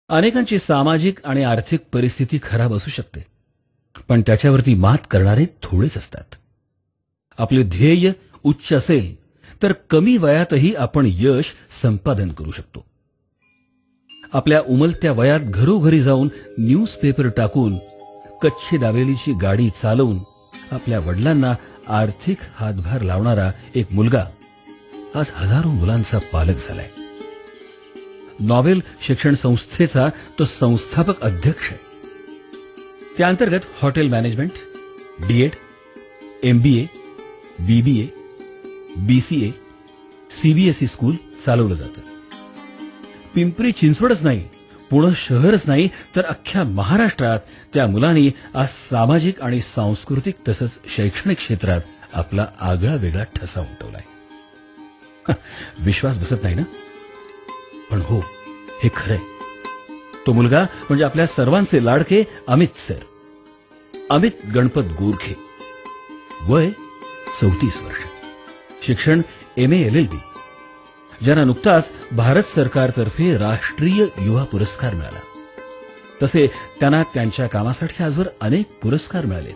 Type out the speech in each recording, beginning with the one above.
अनेकांची सामाजिक आणि आर्थिक परिस्थिती खराब असू शकते, पण त्याच्यावरती मात करणारे थोडेच असतात. आपले ध्येय उच्च असेल तर कमी वयातही आपण यश संपादन करू शकतो. आपल्या उमलत्या वयात घरोघरी जाऊन न्यूजपेपर टाकून, कच्ची दाबेलीची गाडी चालवून आपल्या वडिलांना आर्थिक हातभार लावणारा एक मुलगा आज हजारो मुलांचा पालक झालाय. नॉबेल शिक्षण संस्थेचा तो संस्थापक अध्यक्ष आहे. त्याअंतर्गत hotel management, DEd, MBA, BBA, BCA, CBSE school चालवलं जातं. पिंपरी चिंचवडच नाही, पुणे शहरच नाही, तर अख्ख्या महाराष्ट्रात त्या मुलांनी आज सामाजिक आणि सांस्कृतिक तसंच शैक्षणिक क्षेत्रात आपला आगळा वेगळा ठसा उमटवलाय. विश्वास बसत नाही ना? पण हो, हे खरंय. तो मुलगा म्हणजे आपल्या सर्वांचे लाडके अमित सर, अमित गणपत गोरखे. वय 34 वर्ष, शिक्षण MA LLB, ज्यांना नुकताच भारत सरकारतर्फे राष्ट्रीय युवा पुरस्कार मिळाला. तसे त्यांना त्यांच्या कामासाठी आजवर अनेक पुरस्कार मिळाले,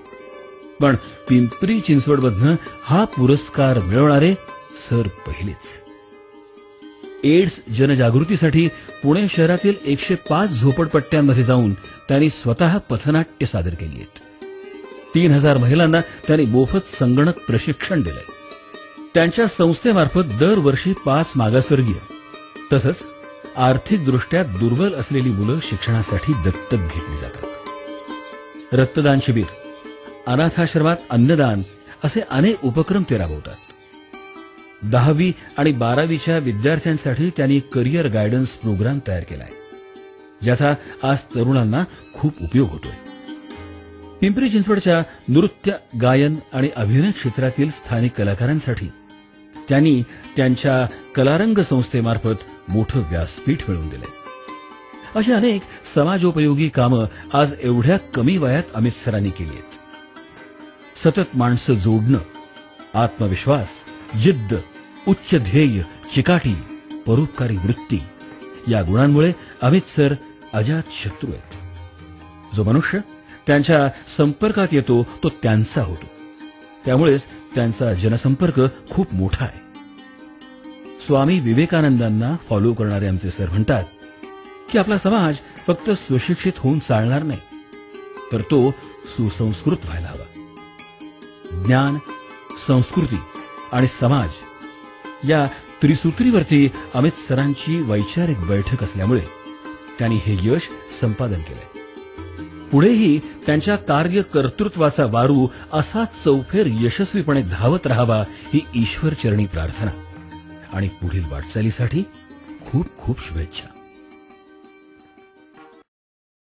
पण पिंपरी चिंचवडमधनं हा पुरस्कार मिळवणारे सर पहिलेच. एड्स जनजागृतीसाठी पुणे शहरातील 105 झोपडपट्ट्यांमध्ये जाऊन त्यांनी स्वतः पथनाट्य सादर केली आहेत. 3000 महिलांना त्यांनी मोफत संगणक प्रशिक्षण दिलंय. त्यांच्या संस्थेमार्फत दरवर्षी 5 मागासवर्गीय तसंच आर्थिकदृष्ट्या दुर्बल असलेली मुलं शिक्षणासाठी दत्तक घेतली जातात. रक्तदान शिबिर, अनाथाश्रमात अन्नदान असे अनेक उपक्रम ते राबवतात. 10वी आणि 12वीच्या विद्यार्थ्यांसाठी त्यांनी करिअर गायडन्स प्रोग्राम तयार केलाय, ज्याचा आज तरुणांना खूप उपयोग होतोय. पिंपरी चिंचवडच्या नृत्य, गायन आणि अभिनय क्षेत्रातील स्थानिक कलाकारांसाठी त्यांनी त्यांच्या कलारंग संस्थेमार्फत मोठं व्यासपीठ मिळवून दिलंय. अशी अनेक समाजोपयोगी कामं आज एवढ्या कमी वयात अमित सरांनी केली आहेत. सतत माणसं जोडणं, आत्मविश्वास, जिद्द, उच्च ध्येय, चिकाटी, परोपकारी वृत्ती या गुणांमुळे अमित सर अजात शत्रू आहेत. जो मनुष्य त्यांच्या संपर्कात येतो तो त्यांचा होतो. त्यामुळेच त्यांचा जनसंपर्क खूप मोठा आहे. स्वामी विवेकानंदांना फॉलो करणारे आमचे सर म्हणतात की आपला समाज फक्त सुशिक्षित होऊन चालणार नाही, तर तो सुसंस्कृत व्हायला हवा. ज्ञान, संस्कृती आणि समाज या त्रिसूत्रीवरती अमित सरांची वैचारिक बैठक असल्यामुळे त्यांनी हे यश संपादन केलंय. पुढेही त्यांच्या कार्यकर्तृत्वाचा वारू असा चौफेर यशस्वीपणे धावत राहावा ही ईश्वरचरणी प्रार्थना आणि पुढील वाटचालीसाठी खूप खूप शुभेच्छा.